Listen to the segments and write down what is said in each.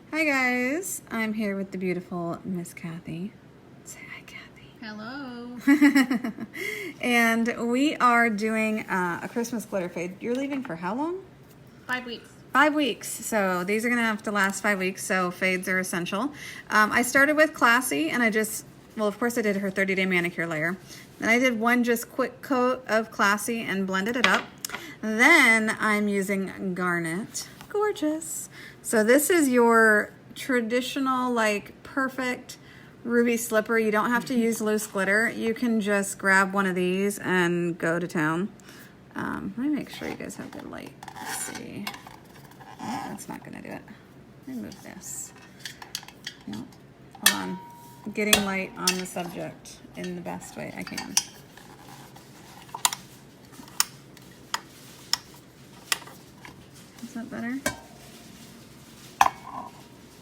Hi guys, I'm here with the beautiful Miss Kathy. Say hi, Kathy. Hello. And we are doing a Christmas glitter fade. You're leaving for how long? 5 weeks. 5 weeks. So these are gonna have to last 5 weeks. So fades are essential. I started with Classy, and well, of course I did her 30-day manicure layer. Then I did one just quick coat of Classy and blended it up. Then I'm using Garnet. Gorgeous. So this is your traditional, like, perfect ruby slipper. You don't have to use loose glitter. You can just grab one of these and go to town. Let me make sure you guys have good light. Let's see. Oh, that's not gonna do it. Let me move this. No, hold on. Getting light on the subject in the best way I can. Is that better?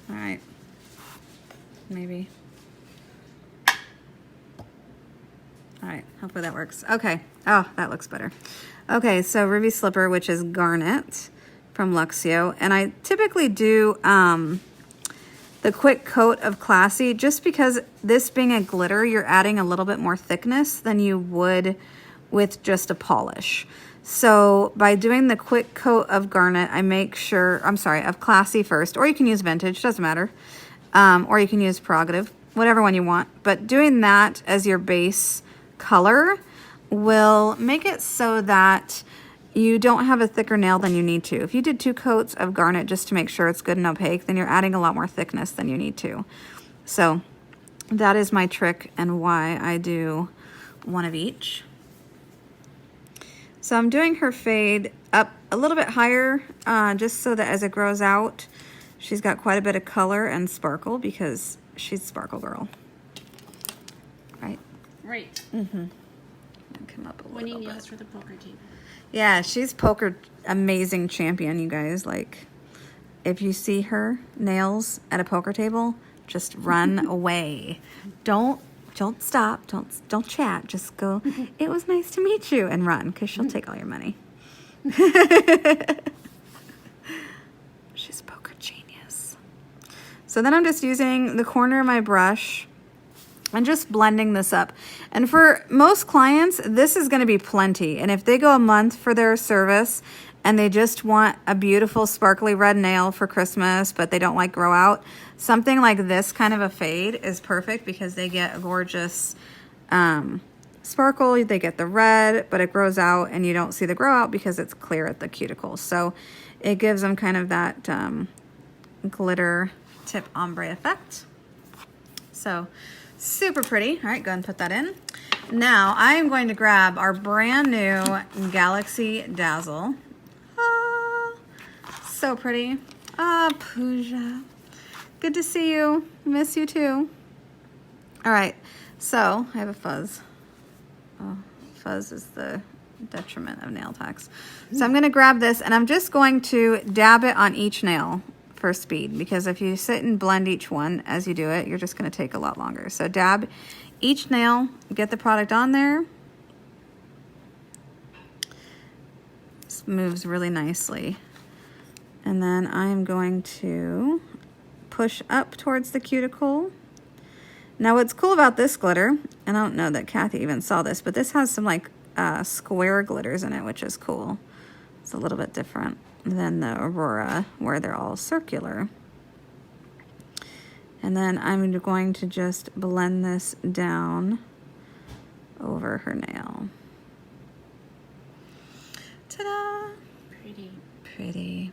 All right, maybe. All right, hopefully that works. Okay, oh, that looks better. Okay, so Ruby Slipper, which is Garnet from Luxio, and I typically do the quick coat of Classy just because this being a glitter, you're adding a little bit more thickness than you would with just a polish. So by doing the quick coat of Garnet, I make sure, of Classy first, or you can use Vintage, doesn't matter. Or you can use Prerogative, whatever one you want. But doing that as your base color will make it so that you don't have a thicker nail than you need to. If you did 2 coats of Garnet just to make sure it's good and opaque, then you're adding a lot more thickness than you need to. So that is my trick and why I do one of each. So I'm doing her fade up a little bit higher, just so that as it grows out, she's got quite a bit of color and sparkle because she's Sparkle Girl. Right? Right. Mm-hmm. Come up a little Winning bit. nails for the poker table. Yeah, she's poker amazing champion, you guys. Like, if you see her nails at a poker table, just run away. Don't stop. Don't chat. Just go, "It was nice to meet you," and run, because she'll take all your money. She's a poker genius. So then I'm just using the corner of my brush and just blending this up. And for most clients, this is going to be plenty. And if they go a month for their service and they just want a beautiful sparkly red nail for Christmas, but they don't like grow out, something like this kind of a fade is perfect because they get a gorgeous sparkle. They get the red, but it grows out and you don't see the grow out because it's clear at the cuticles. So it gives them kind of that glitter tip ombre effect. So super pretty. All right, go ahead and put that in. Now I am going to grab our brand new Galaxy Dazzle. Ah, so pretty. Ah, Pooja. Good to see you. Miss you too. All right, so I have a fuzz. Oh, fuzz is the detriment of nail tacks. So I'm going to grab this and I'm just going to dab it on each nail for speed, because if you sit and blend each one as you do it, you're just going to take a lot longer. So dab each nail, get the product on there. This moves really nicely. And then I'm going to push up towards the cuticle. Now what's cool about this glitter, and I don't know that Kathy even saw this, but this has some like square glitters in it, which is cool. It's a little bit different than the Aurora where they're all circular. And then I'm going to just blend this down over her nail. Ta-da! Pretty. Pretty.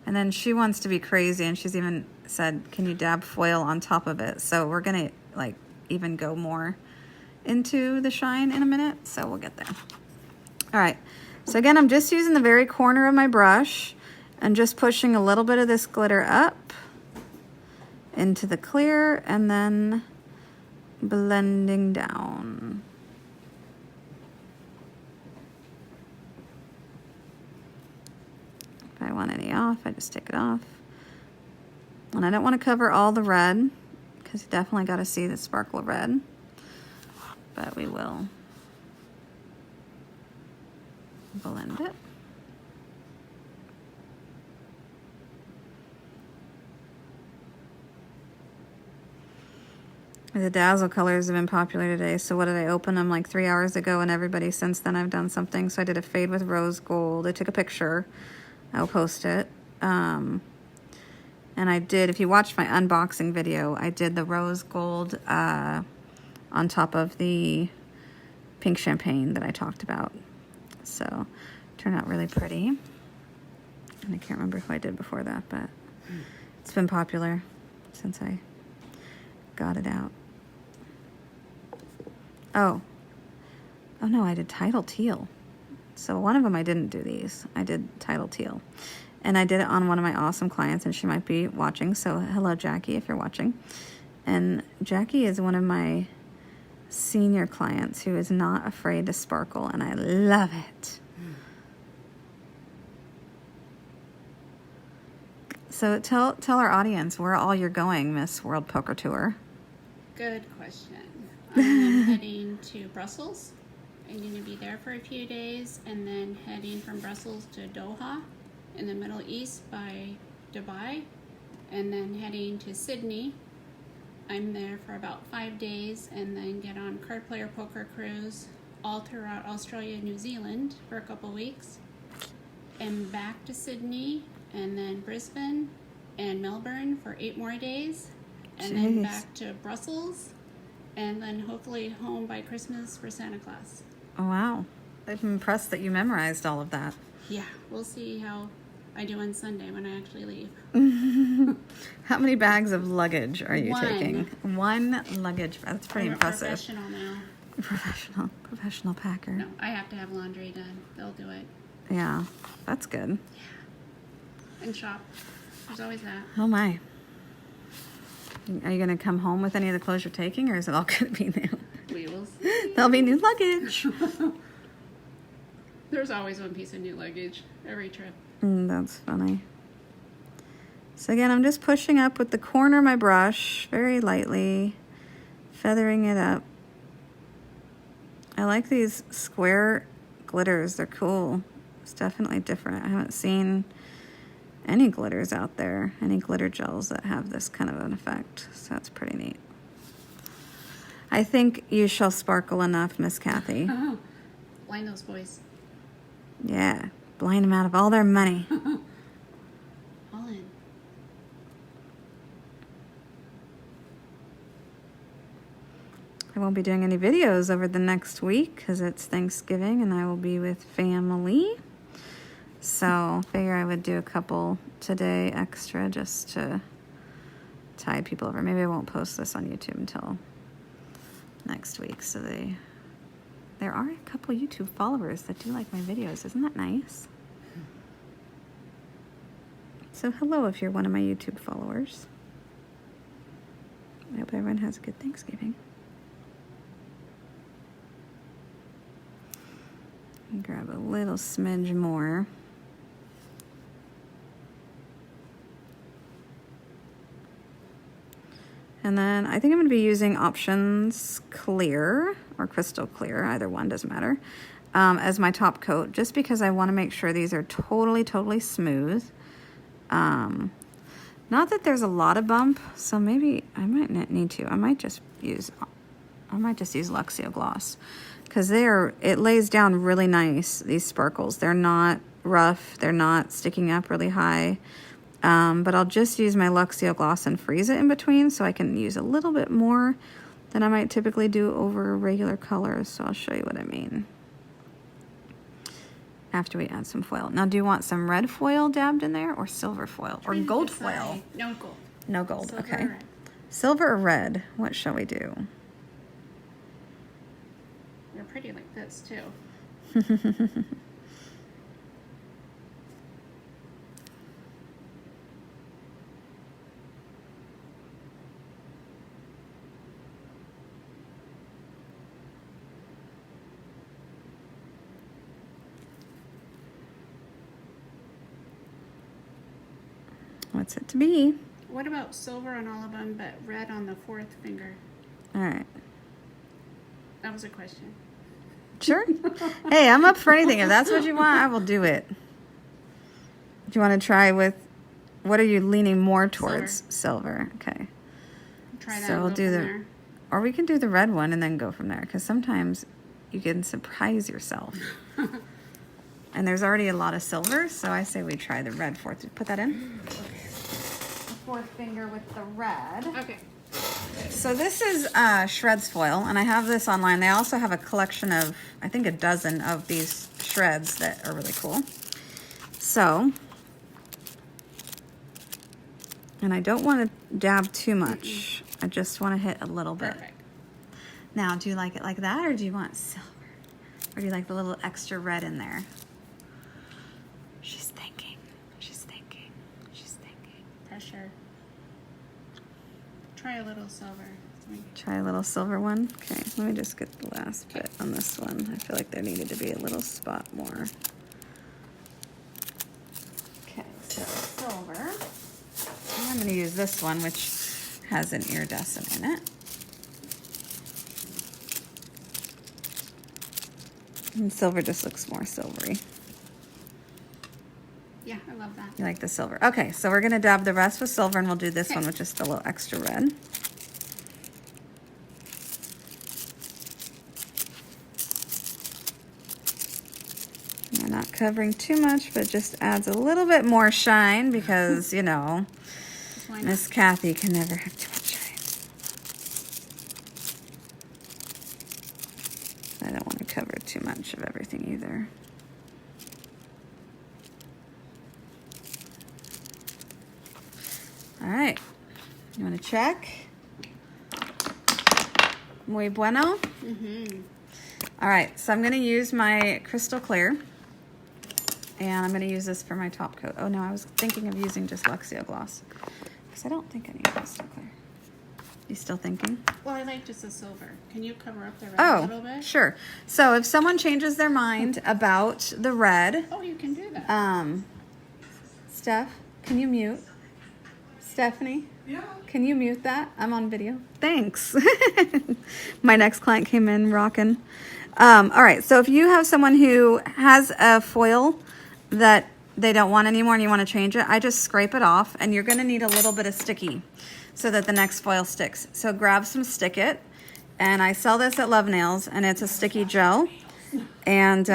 And then she wants to be crazy, and she's even said, "Can you dab foil on top of it?" So we're gonna like even go more into the shine in a minute, so we'll get there. All right, so again, I'm just using the very corner of my brush and just pushing a little bit of this glitter up into the clear and then blending down. If I want any off, I just take it off. And I don't want to cover all the red because you definitely got to see the sparkle of red, but we will blend it. The Dazzle colors have been popular today. So what did I open them like 3 hours ago, and everybody since then I've done something. So I did a fade with rose gold. I took a picture. I'll post it. And I did, if you watched my unboxing video, I did the rose gold on top of the pink champagne that I talked about. So turned out really pretty. And I can't remember who I did before that, but it's been popular since I got it out. Oh no, I did Tidal Teal. So one of them I didn't do these. I did Tidal Teal. And I did it on one of my awesome clients, and she might be watching. So hello, Jackie, if you're watching. And Jackie is one of my senior clients who is not afraid to sparkle, and I love it. So tell our audience where all you're going, Miss World Poker Tour. Good question. I'm heading to Brussels. I'm going to be there for a few days, and then heading from Brussels to Doha in the Middle East by Dubai, and then heading to Sydney. I'm there for about 5 days, and then get on card player poker cruise all throughout Australia and New Zealand for a couple weeks, and back to Sydney, and then Brisbane and Melbourne for 8 more days, and then back to Brussels, and then hopefully home by Christmas for Santa Claus. Oh, wow. I'm impressed that you memorized all of that. Yeah, we'll see how I do on Sunday when I actually leave. How many bags of luggage are you One. taking? One luggage. That's pretty I'm impressive. a professional now. Professional packer. No, I have to have laundry done. They'll do it. Yeah, that's good. And shop. There's always that. Oh my. Are you going to come home with any of the clothes you're taking, or is it all going to be new? We will see. There'll be new luggage. There's always one piece of new luggage every trip. That's funny. So again, I'm just pushing up with the corner of my brush very lightly, feathering it up. I like these square glitters. They're cool. It's definitely different. I haven't seen any glitters out there, any glitter gels that have this kind of an effect. So that's pretty neat. I think you shall sparkle enough, Miss Kathy. Blind those boys. Yeah, blind them out of all their money. All in. I won't be doing any videos over the next week because it's Thanksgiving and I will be with family. So figure I would do a couple today extra just to tide people over. Maybe I won't post this on YouTube until next week. So there are a couple YouTube followers that do like my videos. Isn't that nice? So hello if you're one of my YouTube followers. I hope everyone has a good Thanksgiving. Grab a little smidge more. And then I think I'm going to be using Options Clear or Crystal Clear, either one, doesn't matter, as my top coat, just because I want to make sure these are totally smooth. Not that there's a lot of bump, so maybe I might not need to. I might just use Luxio Gloss because it lays down really nice, these sparkles. They're not rough, they're not sticking up really high. But I'll just use my Luxio Gloss and freeze it in between so I can use a little bit more than I might typically do over regular colors. So I'll show you what I mean after we add some foil. Now, do you want some red foil dabbed in there or silver foil or gold foil? No gold. No gold, Silver okay. or red. Silver or red? What shall we do? They're pretty like this too. What's it to be? What about silver on all of them, but red on the fourth finger? All right. That was a question. Sure. Hey, I'm up for anything. If that's what you want, I will do it. Do you want to try with, what are you leaning more towards? Silver. Okay. Try that. So and we'll go do from the there. Or we can do the red one and then go from there, because sometimes you can surprise yourself. And there's already a lot of silver, so I say we try the red fourth. Put that in. Okay. The fourth finger with the red. Okay. So this is shreds foil, and I have this online. They also have a collection of, I think, a dozen of these shreds that are really cool. So, and I don't want to dab too much. I just want to hit a little bit. Perfect. Now, do you like it like that, or do you want silver? Or do you like the little extra red in there? She's thinking. She's thinking. She's thinking. Pressure. Try a little silver. Try a little silver one. Okay, let me just get the last bit on this one. I feel like there needed to be a little spot more. Okay, so silver. And I'm going to use this one, which has an iridescent in it. And silver just looks more silvery. Yeah, I love that. You like the silver. Okay, so we're going to dab the rest with silver, and we'll do this one with just a little extra red. We're not covering too much, but it just adds a little bit more shine because, you know, Miss Kathy can never have too much shine. I don't want to cover too much of everything either. All right, you want to check? Muy bueno. All right, so I'm going to use my crystal clear, and I'm going to use this for my top coat. Oh no, I was thinking of using just Luxio gloss because I don't think I need crystal clear. You still thinking? Well, I like just the silver. Can you cover up the red a little bit? Sure. So if someone changes their mind about the red, oh, you can do that. Steph, can you mute? Stephanie? Yeah. Can you mute that? I'm on video. Thanks. My next client came in rocking. All right, so if you have someone who has a foil that they don't want anymore and you want to change it, I just scrape it off, and you're going to need a little bit of sticky so that the next foil sticks. So grab some Stick It, and I sell this at Love Nails, and it's a sticky gel. And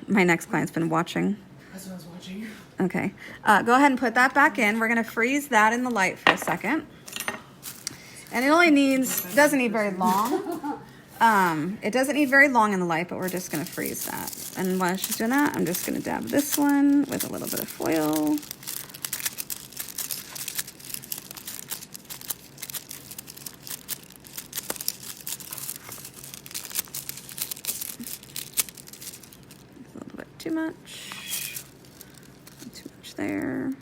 my next client's been watching. That's what I was watching. Okay, go ahead and put that back in. We're going to freeze that in the light for a second. And it only doesn't need very long. It doesn't need very long in the light, but we're just going to freeze that. And while she's doing that, I'm just going to dab this one with a little bit of foil. A little bit too much. Not too much there.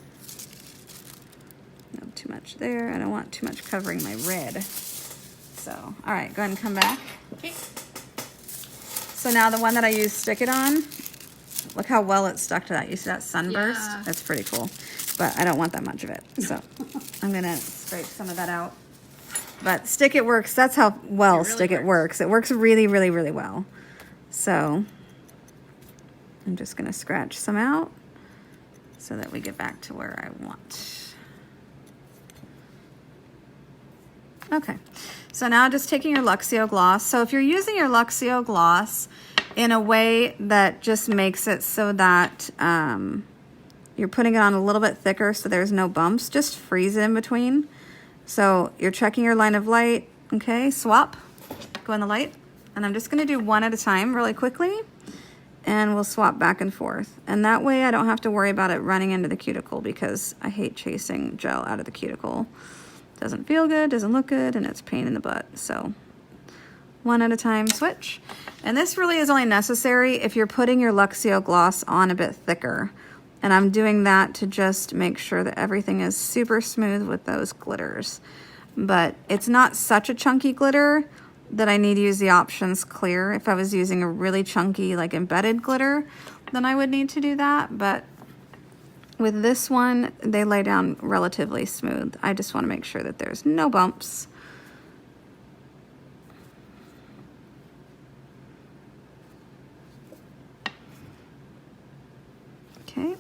Not too much there. I don't want too much covering my red. So, all right, go ahead and come back. Okay. So now the one that I used Stick It on, look how well it's stuck to that. You see that sunburst? Yeah. That's pretty cool. But I don't want that much of it. So I'm going to scrape some of that out. But Stick It works. That's how well really Stick It works. It works really, really, really well. So I'm just going to scratch some out so that we get back to where I want. Okay. So now just taking your Luxio gloss. So if you're using your Luxio gloss in a way that just makes it so that you're putting it on a little bit thicker so there's no bumps, just freeze it in between. So you're checking your line of light. Okay, swap. Go in the light. And I'm just going to do one at a time really quickly. And we'll swap back and forth. And that way I don't have to worry about it running into the cuticle because I hate chasing gel out of the cuticle. Doesn't feel good, doesn't look good, and it's a pain in the butt. So one at a time, switch. And this really is only necessary if you're putting your Luxio gloss on a bit thicker. And I'm doing that to just make sure that everything is super smooth with those glitters. But it's not such a chunky glitter that I need to use the options clear. If I was using a really chunky, like embedded glitter, then I would need to do that. But with this one, they lay down relatively smooth. I just want to make sure that there's no bumps. Okay.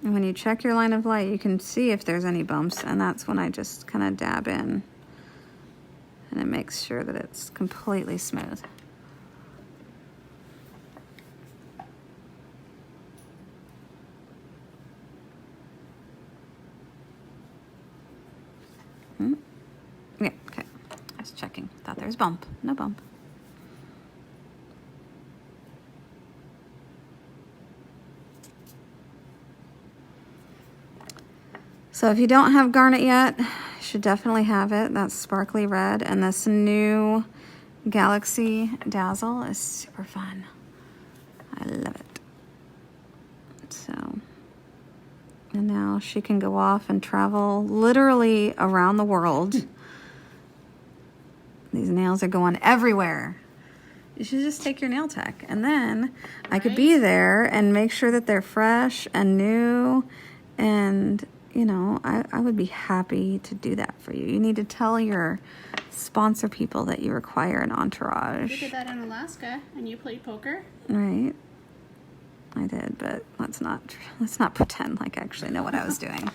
And when you check your line of light, you can see if there's any bumps, and that's when I just kind of dab in. And it makes sure that it's completely smooth. Yeah, okay. I was checking. Thought there was bump. No bump. So if you don't have garnet yet, you should definitely have it. That's sparkly red. And this new Galaxy Dazzle is super fun. I love it. So, and now she can go off and travel literally around the world. These nails are going everywhere. You should just take your nail tech. And then I could be there and make sure that they're fresh and new. And, you know, I would be happy to do that for you. You need to tell your sponsor people that you require an entourage. You did that in Alaska and you played poker. Right. I did, but let's not pretend like I actually know what I was doing.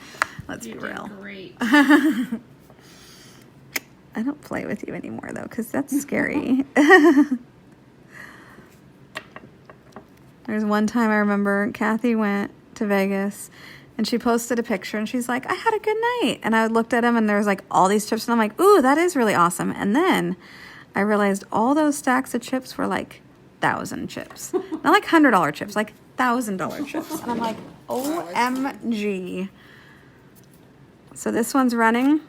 Let's be real. Did great. I don't play with you anymore, though, because that's scary. There's one time I remember Kathy went to Vegas, and she posted a picture, and she's like, I had a good night. And I looked at him, and there was, like, all these chips, and I'm like, ooh, that is really awesome. And then I realized all those stacks of chips were, like, 1,000 chips. Not, like, $100 chips, like, $1,000 chips. And I'm like, OMG. So this one's running.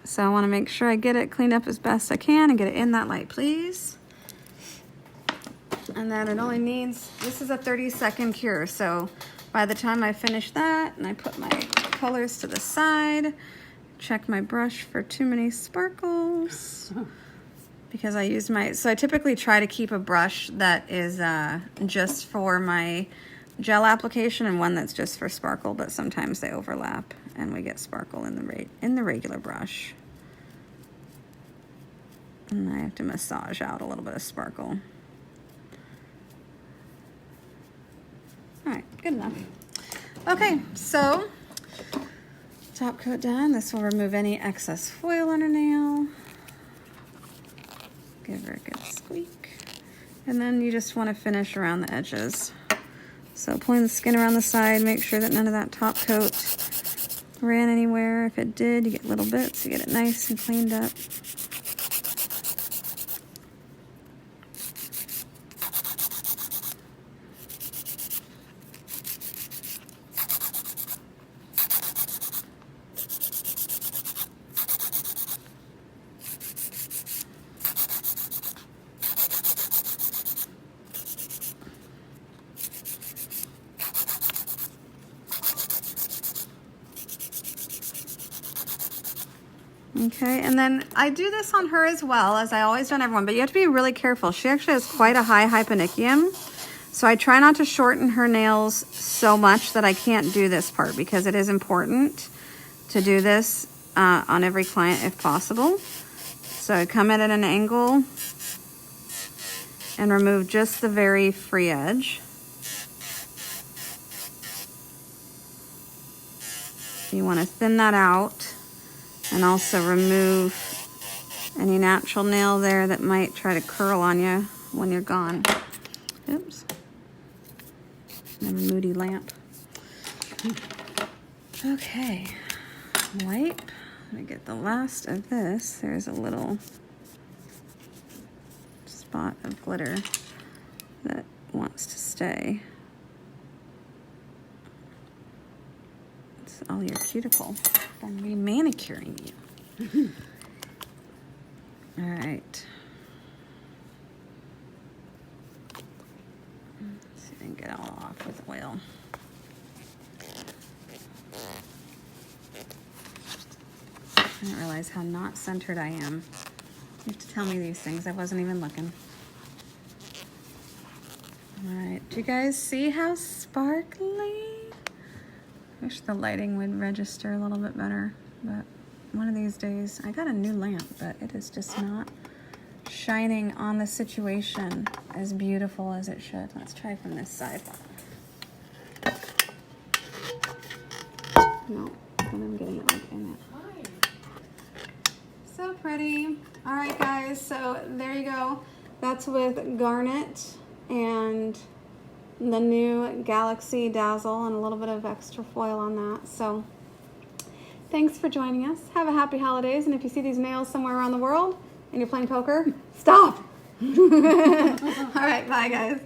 So I want to make sure I get it cleaned up as best I can and get it in that light, please. And then it only needs, this is a 30-second cure. So by the time I finish that and I put my colors to the side, check my brush for too many sparkles. Because I used so I typically try to keep a brush that is just for my gel application and one that's just for sparkle, but sometimes they overlap and we get sparkle in the regular brush. And I have to massage out a little bit of sparkle. All right, good enough. Okay, so top coat done. This will remove any excess foil on her nail. Give her a good squeak. And then you just want to finish around the edges. So pulling the skin around the side, make sure that none of that top coat ran anywhere. If it did, you get little bits, you get it nice and cleaned up. Okay, and then I do this on her as well, as I always do on everyone, but you have to be really careful. She actually has quite a high hyponychium, so I try not to shorten her nails so much that I can't do this part, because it is important to do this on every client if possible. So I come in at an angle and remove just the very free edge. You want to thin that out. And also remove any natural nail there that might try to curl on you when you're gone. Oops. And a moody lamp. Okay. Wipe. Let me get the last of this. There's a little spot of glitter that wants to stay. It's all your cuticle. I'm re-manicuring you. All right. Let's see if I can get it all off with oil. I didn't realize how not centered I am. You have to tell me these things. I wasn't even looking. All right. Do you guys see how sparkly? Wish the lighting would register a little bit better, but one of these days, I got a new lamp, but it is just not shining on the situation as beautiful as it should. Let's try from this side. No, but I'm getting it like in it. So pretty. All right, guys. So there you go. That's with Garnet and the new Galaxy Dazzle and a little bit of extra foil on that. So thanks for joining us. Have a happy holidays. And if you see these nails somewhere around the world and you're playing poker, stop. All right. Bye, guys.